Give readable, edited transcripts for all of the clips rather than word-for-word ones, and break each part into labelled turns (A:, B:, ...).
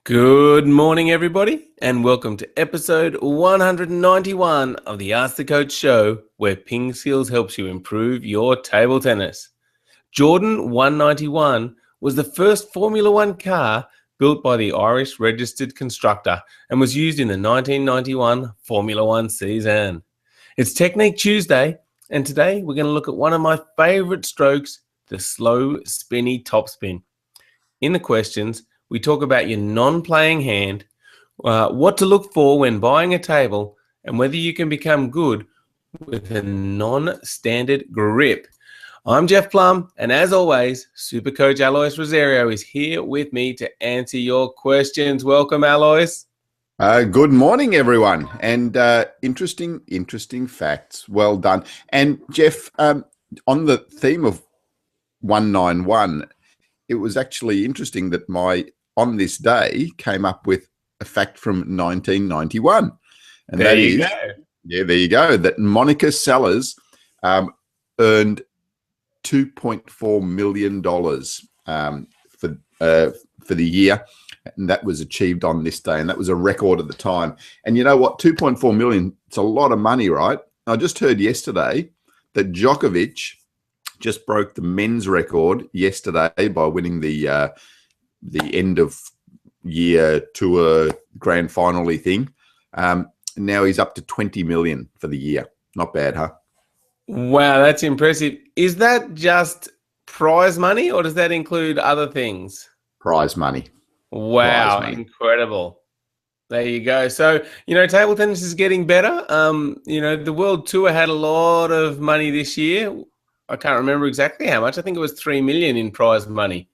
A: Good morning, everybody, and welcome to episode 191 of the Ask the Coach show, where PingSkills helps you improve your table tennis. Jordan 191 was the first Formula One car built by the Irish registered constructor and was used in the 1991 Formula One season. It's Technique Tuesday, and today we're going to look at one of my favorite strokes, the slow spinny topspin. In the questions, we talk about your non-playing hand, what to look for when buying a table, and whether you can become good with a non-standard grip. I'm Jeff Plum, and as always, Super Coach Alois Rosario is here with me to answer your questions. Welcome, Alois.
B: Good morning, everyone, and interesting facts. Well done. And Jeff, on the theme of 191, it was actually interesting that on this day came up with a fact from 1991, and
A: there you go.
B: Yeah, there you go. That Monica Seles earned $2.4 million for the year, and that was achieved on this day, and that was a record at the time. And you know what? 2.4 million. It's a lot of money, right? I just heard yesterday that Djokovic just broke the men's record yesterday by winning the end of year tour grand finale thing. Now he's up to 20 million for the year. Not bad, huh?
A: Wow, that's impressive. Is that just prize money, or does that include other things?
B: Prize money.
A: Wow, incredible. There you go. So, table tennis is getting better. The World Tour had a lot of money this year. I can't remember exactly how much. I think it was 3 million in prize money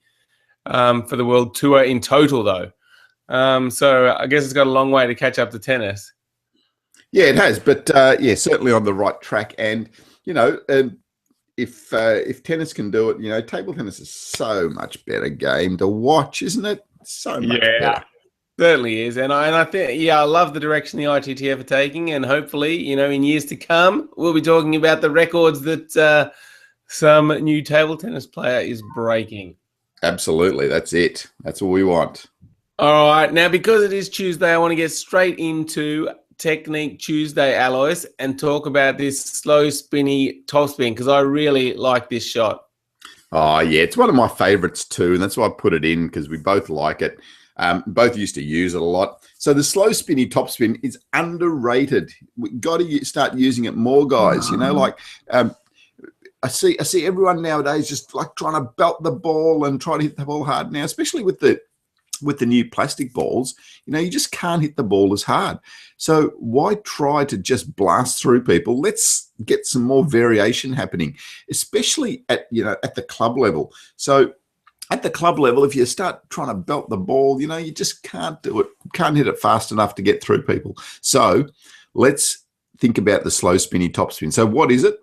A: for the World Tour in total, though. So I guess it's got a long way to catch up to tennis.
B: Yeah, it has, but certainly on the right track. And if tennis can do it, table tennis is so much better game to watch, isn't it? So much better.
A: Certainly is. And I think, I love the direction the ITTF are taking, and hopefully, in years to come, we'll be talking about the records that some new table tennis player is breaking.
B: Absolutely. That's it. That's what we want.
A: All right. Now, because it is Tuesday, I want to get straight into Technique Tuesday, Alois, and talk about this slow spinny topspin, because I really like this shot.
B: Oh, yeah. It's one of my favorites too, and that's why I put it in, because we both like it. Both used to use it a lot. So the slow spinny topspin is underrated. We've got to start using it more, guys. I see everyone nowadays just like trying to belt the ball and try to hit the ball hard now, especially with the new plastic balls. You just can't hit the ball as hard. So why try to just blast through people? Let's get some more variation happening, especially at the club level. So at the club level, if you start trying to belt the ball, you just can't do it. Can't hit it fast enough to get through people. So let's think about the slow spinny topspin. So what is it?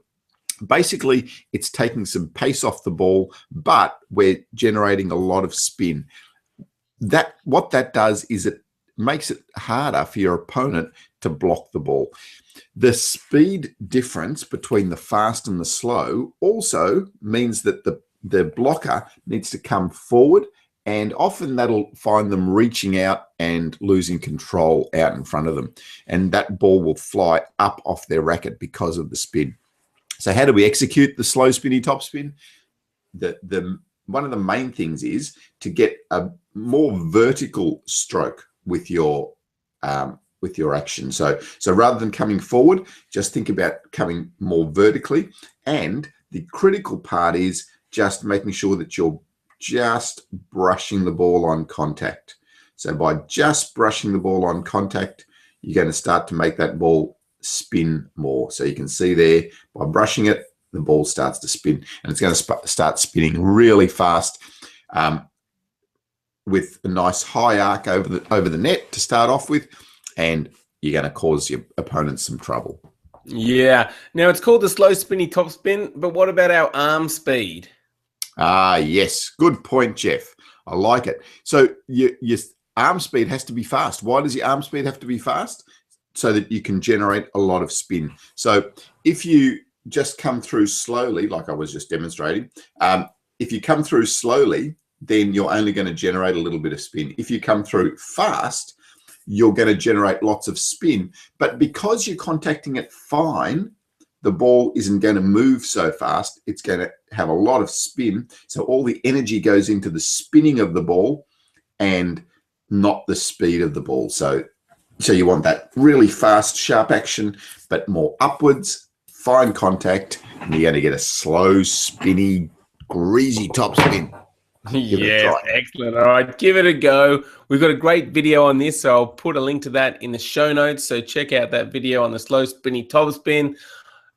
B: Basically, it's taking some pace off the ball, but we're generating a lot of spin. What that does is it makes it harder for your opponent to block the ball. The speed difference between the fast and the slow also means that the blocker needs to come forward, and often that'll find them reaching out and losing control out in front of them. And that ball will fly up off their racket because of the spin. So how do we execute the slow spinny topspin? One of the main things is to get a more vertical stroke with your action. So rather than coming forward, just think about coming more vertically. And the critical part is just making sure that you're just brushing the ball on contact. So by just brushing the ball on contact, you're going to start to make that ball spin more. So you can see there, by brushing it, the ball starts to spin, and it's going to start spinning really fast with a nice high arc over the net to start off with, and you're going to cause your opponent some trouble.
A: Yeah. Now, it's called the slow spinny topspin, but what about our arm speed?
B: Yes. Good point, Jeff. I like it. So your arm speed has to be fast. Why does your arm speed have to be fast? So that you can generate a lot of spin. So if you just come through slowly, like I was just demonstrating, if you come through slowly, then you're only going to generate a little bit of spin. If you come through fast, you're going to generate lots of spin. But because you're contacting it fine, the ball isn't going to move so fast. It's going to have a lot of spin. So all the energy goes into the spinning of the ball and not the speed of the ball. So you want that really fast, sharp action, but more upwards, fine contact, and you're going to get a slow, spinny, greasy topspin.
A: Yes, excellent. All right, give it a go. We've got a great video on this, so I'll put a link to that in the show notes. So check out that video on the slow spinny topspin.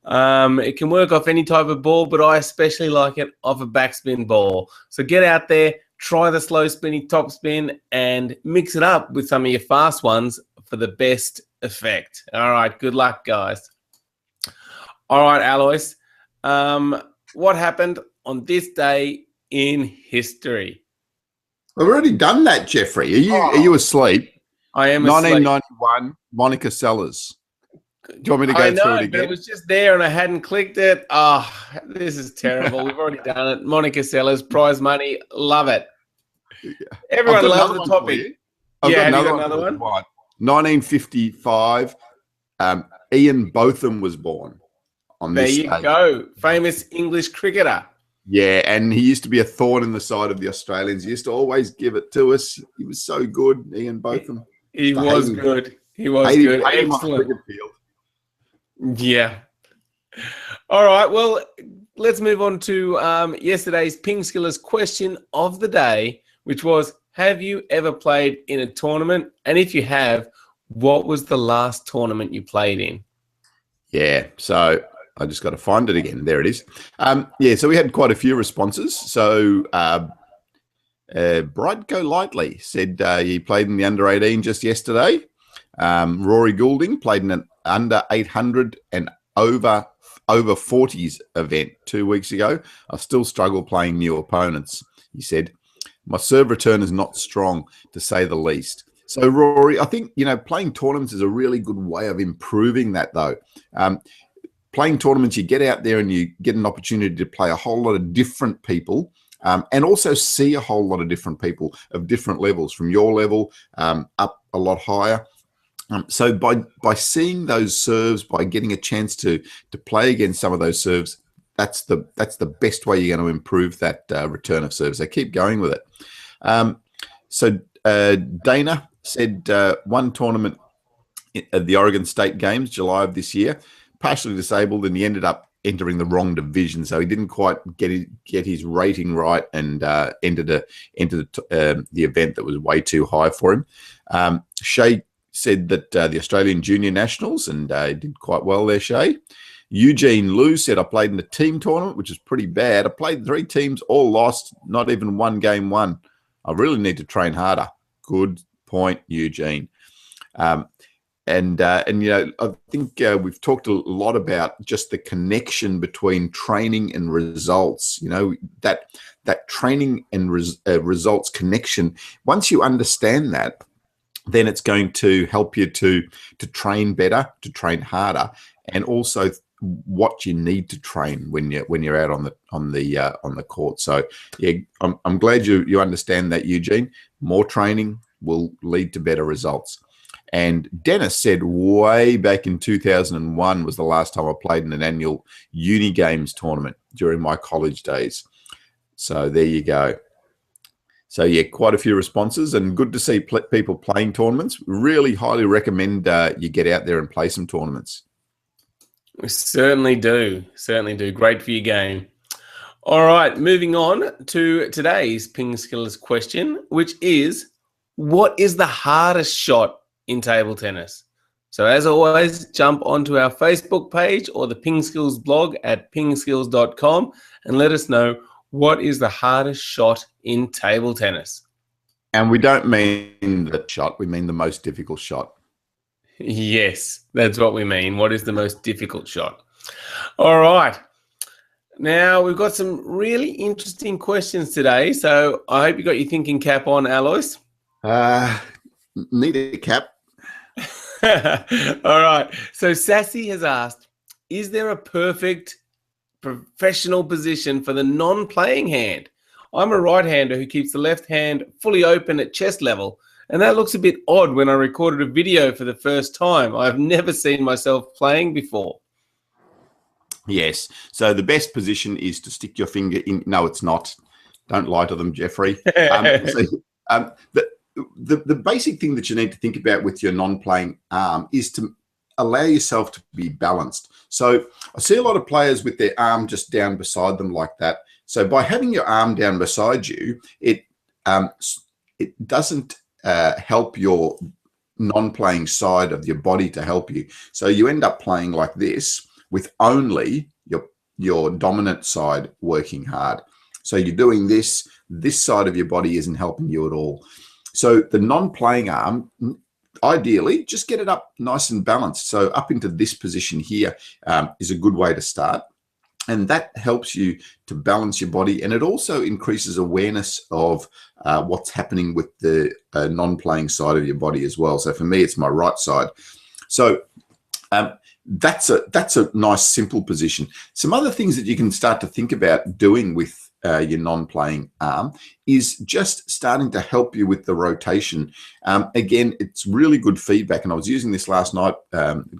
A: It can work off any type of ball, but I especially like it off a backspin ball. So get out there, try the slow spinny topspin, and mix it up with some of your fast ones for the best effect. All right, good luck, guys. All right, Alois, what happened on this day in history?
B: I've already done that, Jeffrey. Are you asleep?
A: I am
B: 1991, Monica Seles. Do you want me to go through it again?
A: But it was just there and I hadn't clicked it. Oh, this is terrible. We've already done it. Monica Seles, prize money. Love it. Yeah. Everyone loves the topic.
B: Have you got another one? 1955, Ian Botham was born on this day.
A: There you go. Famous English cricketer.
B: Yeah, and he used to be a thorn in the side of the Australians. He used to always give it to us. He was so good, Ian Botham.
A: He was good. He was good. Excellent. Yeah. All right. Well, let's move on to yesterday's PingSkills question of the day, which was, have you ever played in a tournament? And if you have, what was the last tournament you played in?
B: Yeah. So I just got to find it again. There it is. Yeah. So we had quite a few responses. So Bright Go Lightly said he played in the under-18 just yesterday. Rory Goulding played in an under 800 and over 40s event 2 weeks ago. I still struggle playing new opponents, he said. My serve return is not strong, to say the least. So, Rory, I think, playing tournaments is a really good way of improving that, though. Playing tournaments, you get out there and you get an opportunity to play a whole lot of different people and also see a whole lot of different people of different levels, from your level up a lot higher. So by seeing those serves, by getting a chance to play against some of those serves, that's the best way you're going to improve that return of serves. So keep going with it. So Dana said one tournament at the Oregon State Games, July of this year, partially disabled, and he ended up entering the wrong division, so he didn't quite get his rating right and entered the event that was way too high for him. Shay said that the Australian Junior Nationals, and did quite well there, Shay. Eugene Liu said, I played in a team tournament, which is pretty bad. I played 3 teams, all lost, not even one game won. I really need to train harder. Good point, Eugene. I think we've talked a lot about just the connection between training and results. That training and results connection. Once you understand that, then it's going to help you to train better, to train harder, and also what you need to train when you're out on the court. So yeah, I'm glad you understand that, Eugene. More training will lead to better results. And Dennis said way back in 2001 was the last time I played in an annual uni games tournament during my college days. So there you go. So yeah, quite a few responses, and good to see people playing tournaments. Really highly recommend you get out there and play some tournaments.
A: We certainly do. Certainly do. Great for your game. All right, moving on to today's PingSkills question, which is, what is the hardest shot in table tennis? So as always, jump onto our Facebook page or the PingSkills blog at pingskills.com and let us know, what is the hardest shot in table tennis?
B: And we don't mean the shot, we mean the most difficult shot.
A: Yes, that's what we mean. What is the most difficult shot? All right. Now, we've got some really interesting questions today, so I hope you got your thinking cap on, Alois.
B: Need a cap.
A: All right. So Sassy has asked, is there a perfect professional position for the non-playing hand? I'm a right-hander who keeps the left hand fully open at chest level, and that looks a bit odd when I recorded a video for the first time. I've never seen myself playing before.
B: Yes. So the best position is to stick your finger in. No, it's not. Don't lie to them, Jeffrey. The basic thing that you need to think about with your non-playing arm is to allow yourself to be balanced. So I see a lot of players with their arm just down beside them like that. So by having your arm down beside you, it doesn't help your non-playing side of your body to help you. So you end up playing like this with only your dominant side working hard. So you're doing this side of your body isn't helping you at all. So the non-playing arm, ideally, just get it up nice and balanced. So up into this position here is a good way to start. And that helps you to balance your body. And it also increases awareness of what's happening with the non-playing side of your body as well. So for me, it's my right side. So that's a nice, simple position. Some other things that you can start to think about doing with your non-playing arm is just starting to help you with the rotation. Again, it's really good feedback. And I was using this last night,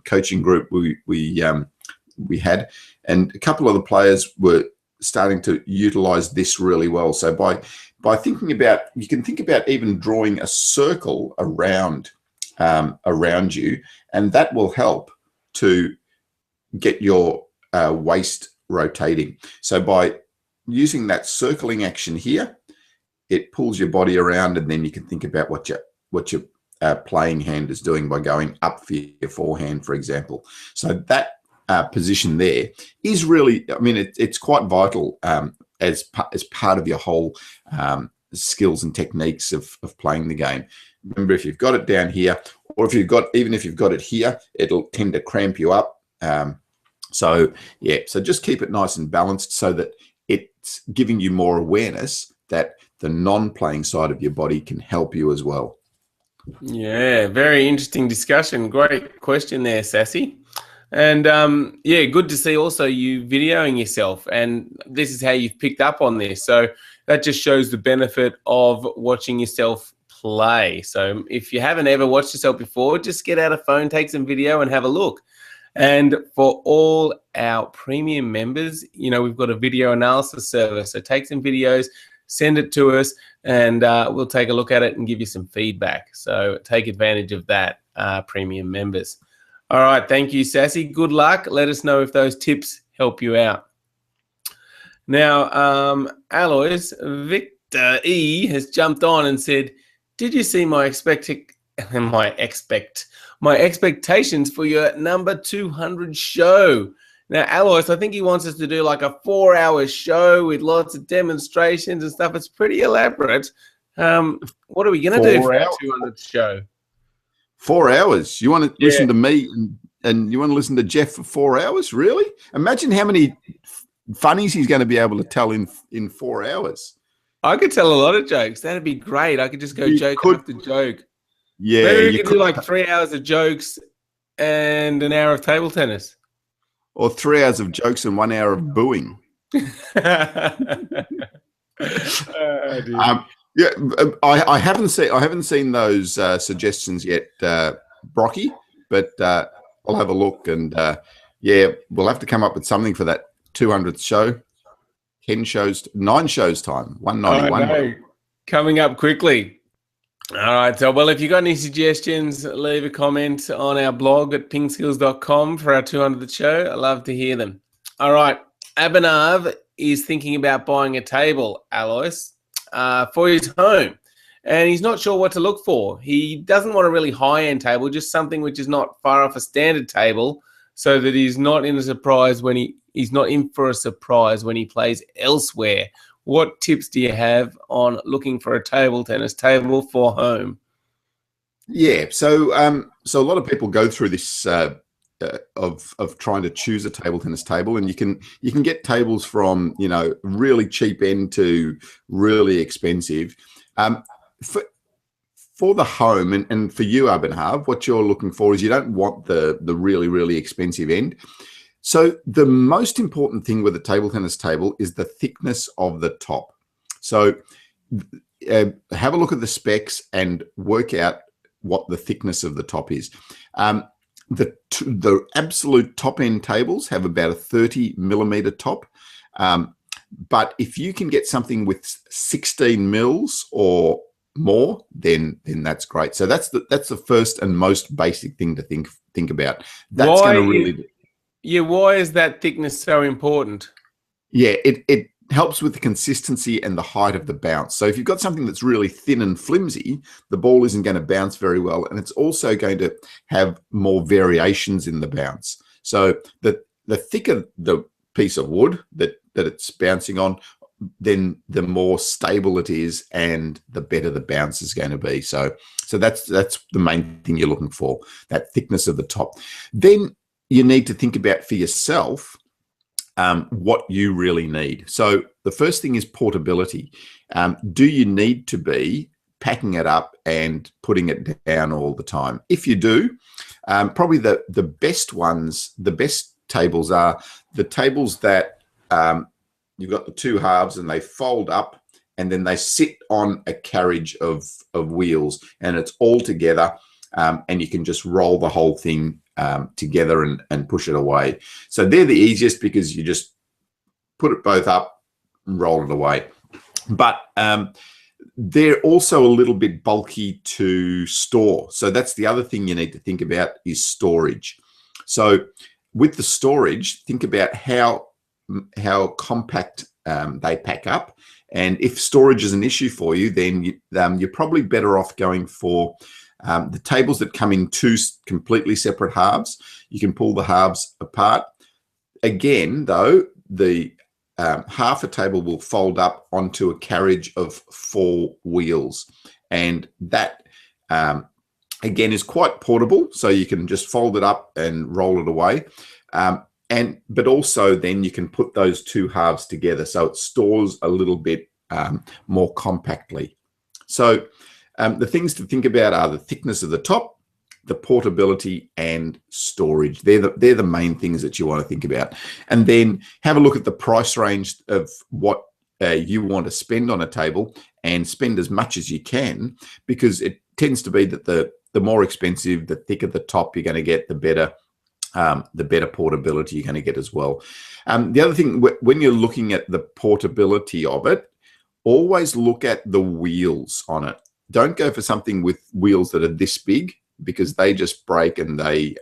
B: coaching group we had, and a couple of the players were starting to utilize this really well. So by thinking about, you can think about even drawing a circle around you, and that will help to get your waist rotating. So by using that circling action here, it pulls your body around, and then you can think about what your playing hand is doing by going up for your forehand, for example. So that position there is really, I mean, it's quite vital as part of your whole skills and techniques of playing the game. Remember, if you've got it down here, or even if you've got it here, it'll tend to cramp you up. So just keep it nice and balanced so that it's giving you more awareness that the non-playing side of your body can help you as well.
A: Yeah, very interesting discussion. Great question there, Sassy. And good to see also you videoing yourself, and this is how you've picked up on this. So that just shows the benefit of watching yourself play. So if you haven't ever watched yourself before, just get out a phone, take some video and have a look. And for all our premium members, we've got a video analysis service. So take some videos, send it to us, and we'll take a look at it and give you some feedback. So take advantage of that, premium members. All right, thank you, Sassy. Good luck. Let us know if those tips help you out. Now, Alois, Victor E has jumped on and said, did you see my expectations for your number 200 show? Now, Alois, I think he wants us to do like a 4-hour show with lots of demonstrations and stuff. It's pretty elaborate. What are we going to do for our 200th show?
B: 4 hours? You want to listen to me and you want to listen to Jeff for 4 hours? Really? Imagine how many funnies he's going to be able to tell in 4 hours.
A: I could tell a lot of jokes. That'd be great. I could just go joke after joke.
B: Yeah.
A: Maybe we could do like 3 hours of jokes and an hour of table tennis.
B: Or 3 hours of jokes and 1 hour of booing. I haven't seen those suggestions yet, Brocky, but I'll have a look, and we'll have to come up with something for that 200th show. 9 shows time, 191.
A: Coming up quickly. All right. So, well, if you've got any suggestions, leave a comment on our blog at pingskills.com for our 200th show. I'd love to hear them. All right. Abhinav is thinking about buying a table, Alois, for his home. And he's not sure what to look for. He doesn't want a really high-end table, just something which is not far off a standard table, so that he's not in a surprise when he's not in for a surprise when he plays elsewhere. What tips do you have on looking for a table tennis table for home?
B: Yeah, so a lot of people go through this of trying to choose a table tennis table, and you can get tables from really cheap end to really expensive. For the home and for you, Abhinav, what you're looking for is you don't want the really, really expensive end. So the most important thing with a table tennis table is the thickness of the top. So have a look at the specs and work out what the thickness of the top is. The absolute top end tables have about a 30 millimeter top. But if you can get something with 16 mils or more, then that's great. So that's the first and most basic thing to think about. That's going to really
A: why is that thickness so important?
B: Yeah, it helps with the consistency and the height of the bounce. So if you've got something that's really thin and flimsy, the ball isn't going to bounce very well, and it's also going to have more variations in the bounce. So the thicker the piece of wood that it's bouncing on, then the more stable it is and the better the bounce is going to be. So that's the main thing you're looking for, that thickness of the top. Then you need to think about for yourself what you really need. So the first thing is portability. Do you need to be packing it up and putting it down all the time? If you do, probably the best ones, the best tables are the tables that you've got the two halves and they fold up and then they sit on a carriage of wheels, and it's all together, and you can just roll the whole thing together and push it away. So they're the easiest because you just put it both up and roll it away. But they're also a little bit bulky to store. So that's the other thing you need to think about is storage. So with the storage, think about how compact they pack up. And if storage is an issue for you, then you're probably better off going for the tables that come in two completely separate halves. You can pull the halves apart. Again, though, the half a table will fold up onto a carriage of 4 wheels. And that, again, is quite portable. So you can just fold it up and roll it away. But also then you can put those two halves together. So it stores a little bit more compactly. So the things to think about are the thickness of the top, the portability, and storage. They're the main things that you want to think about. And then have a look at the price range of what you want to spend on a table, and spend as much as you can, because it tends to be that the more expensive, the thicker the top you're going to get, the better portability you're going to get as well. The other thing, when you're looking at the portability of it, always look at the wheels on it. Don't go for something with wheels that are this big, because they just break and they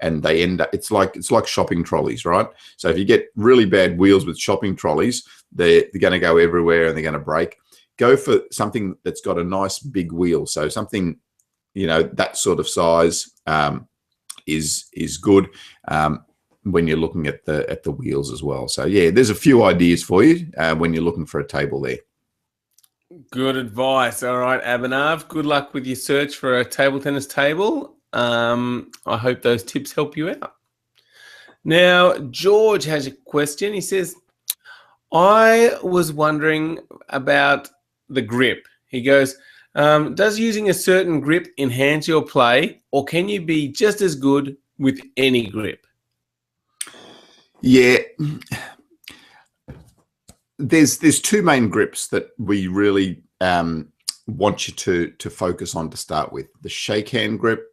B: end up, it's like shopping trolleys, right? So if you get really bad wheels with shopping trolleys, they're going to go everywhere and they're going to break. Go for something that's got a nice big wheel. So something, that sort of size is good when you're looking at the wheels as well. So yeah, there's a few ideas for you when you're looking for a table there.
A: Good advice. All right, Abhinav, good luck with your search for a table tennis table. I hope those tips help you out. Now, George has a question. He says, I was wondering about the grip. He goes, does using a certain grip enhance your play, or can you be just as good with any grip?
B: Yeah. There's two main grips that we really want you to focus on to start with: the shake hand grip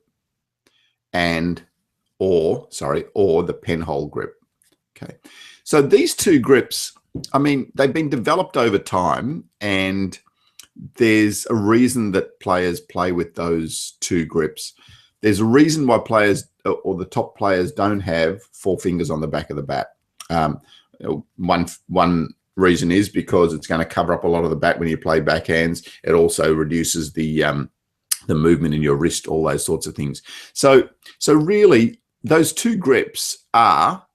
B: or the penhole grip. Okay, so these two grips, I mean, they've been developed over time, and there's a reason that players play with those two grips. There's a reason why players, or the top players, don't have 4 fingers on the back of the bat. One reason is because it's going to cover up a lot of the bat when you play backhands. It also reduces the movement in your wrist, all those sorts of things. So really, those two grips are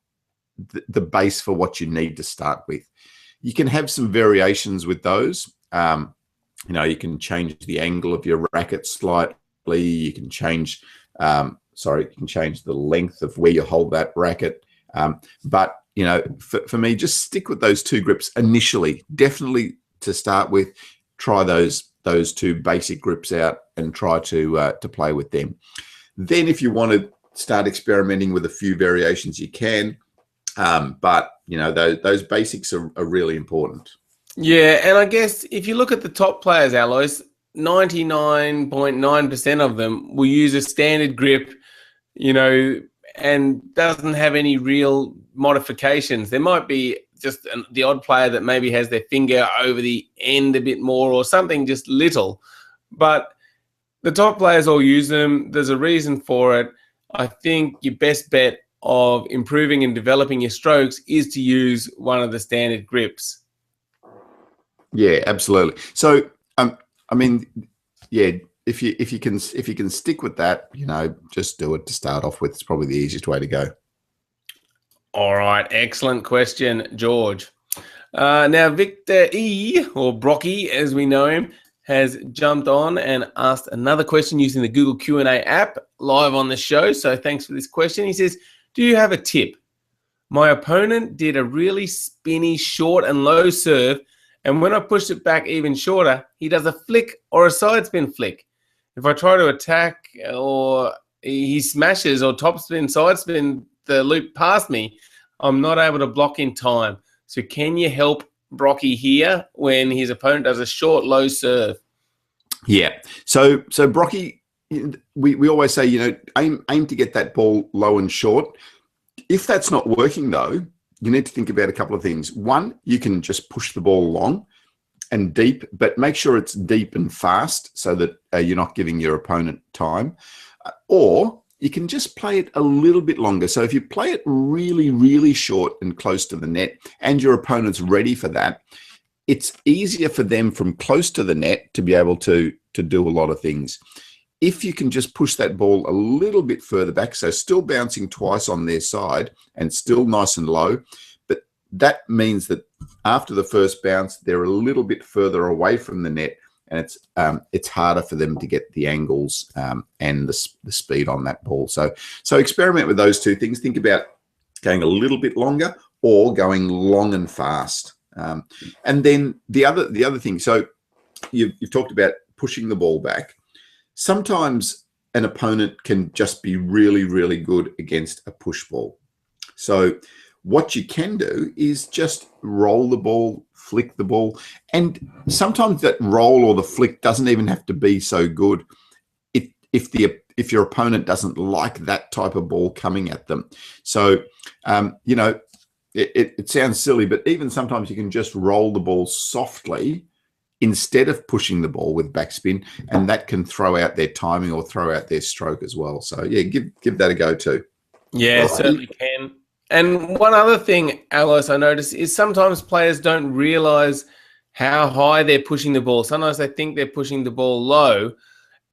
B: the base for what you need to start with. You can have some variations with those. You can change the angle of your racket slightly. You can change, the length of where you hold that racket. But for me, just stick with those two grips initially. Definitely to start with, try those two basic grips out and try to play with them. Then, if you want to start experimenting with a few variations, you can. But those basics are really important.
A: Yeah, and I guess if you look at the top players, Alois, 99.9% of them will use a standard grip, you know, and doesn't have any real modifications. There might be just the odd player that maybe has their finger over the end a bit more or something just little. But the top players all use them. There's a reason for it. I think your best bet of improving and developing your strokes is to use one of the standard grips.
B: Yeah, absolutely. So, I mean, yeah, if you can stick with that, you know, just do it to start off with. It's probably the easiest way to go.
A: All right, excellent question, George. Now, Victor E, or Brocky, as we know him, has jumped on and asked another question using the Google Q&A app live on the show. So thanks for this question. He says, do you have a tip? My opponent did a really spinny, short and low serve, and when I pushed it back even shorter, he does a flick or a side spin flick. If I try to attack or he smashes or top spin, side spin the loop past me, I'm not able to block in time. So can you help Brocky here when his opponent does a short, low serve?
B: Yeah. So Brocky, we always say, you know, aim to get that ball low and short. If that's not working, though, you need to think about a couple of things. One, you can just push the ball long and deep, but make sure it's deep and fast so that you're not giving your opponent time. Or you can just play it a little bit longer. So if you play it really, really short and close to the net and your opponent's ready for that, it's easier for them from close to the net to be able to do a lot of things. If you can just push that ball a little bit further back, so still bouncing twice on their side and still nice and low, but that means that after the first bounce, they're a little bit further away from the net, and it's harder for them to get the angles and the speed on that ball. So experiment with those two things. Think about going a little bit longer or going long and fast. And then the other thing, so you've talked about pushing the ball back. Sometimes an opponent can just be really, really good against a push ball. So what you can do is just roll the ball, flick the ball. And sometimes that roll or the flick doesn't even have to be so good if your opponent doesn't like that type of ball coming at them. So, you know, it sounds silly, but even sometimes you can just roll the ball softly instead of pushing the ball with backspin, and that can throw out their timing or throw out their stroke as well. So yeah, give that a go too.
A: Yeah, certainly can. And one other thing, Alois, I noticed is sometimes players don't realize how high they're pushing the ball. Sometimes they think they're pushing the ball low.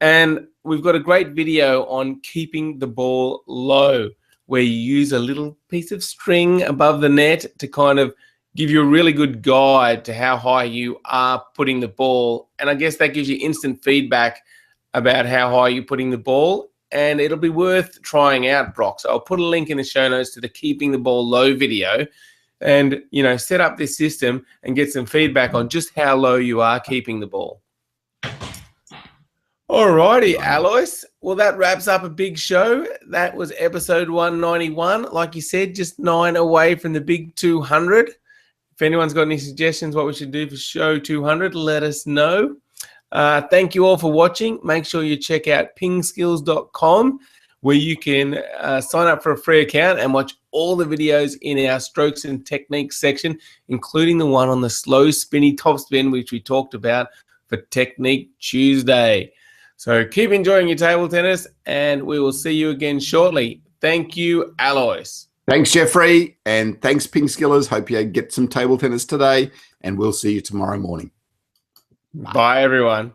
A: And we've got a great video on keeping the ball low, where you use a little piece of string above the net to kind of give you a really good guide to how high you are putting the ball. And I guess that gives you instant feedback about how high you're putting the ball. And it'll be worth trying out, Brock. So I'll put a link in the show notes to the Keeping the Ball Low video and, you know, set up this system and get some feedback on just how low you are keeping the ball. All righty, Alois. Well, that wraps up a big show. That was episode 191. Like you said, just 9 away from the big 200. If anyone's got any suggestions what we should do for show 200, let us know. Thank you all for watching. Make sure you check out PingSkills.com, where you can sign up for a free account and watch all the videos in our strokes and techniques section, including the one on the slow spinny topspin, which we talked about for Technique Tuesday. So keep enjoying your table tennis, and we will see you again shortly. Thank you, Alois.
B: Thanks, Jeffrey, and thanks, PingSkillers. Hope you get some table tennis today, and we'll see you tomorrow morning.
A: Bye everyone.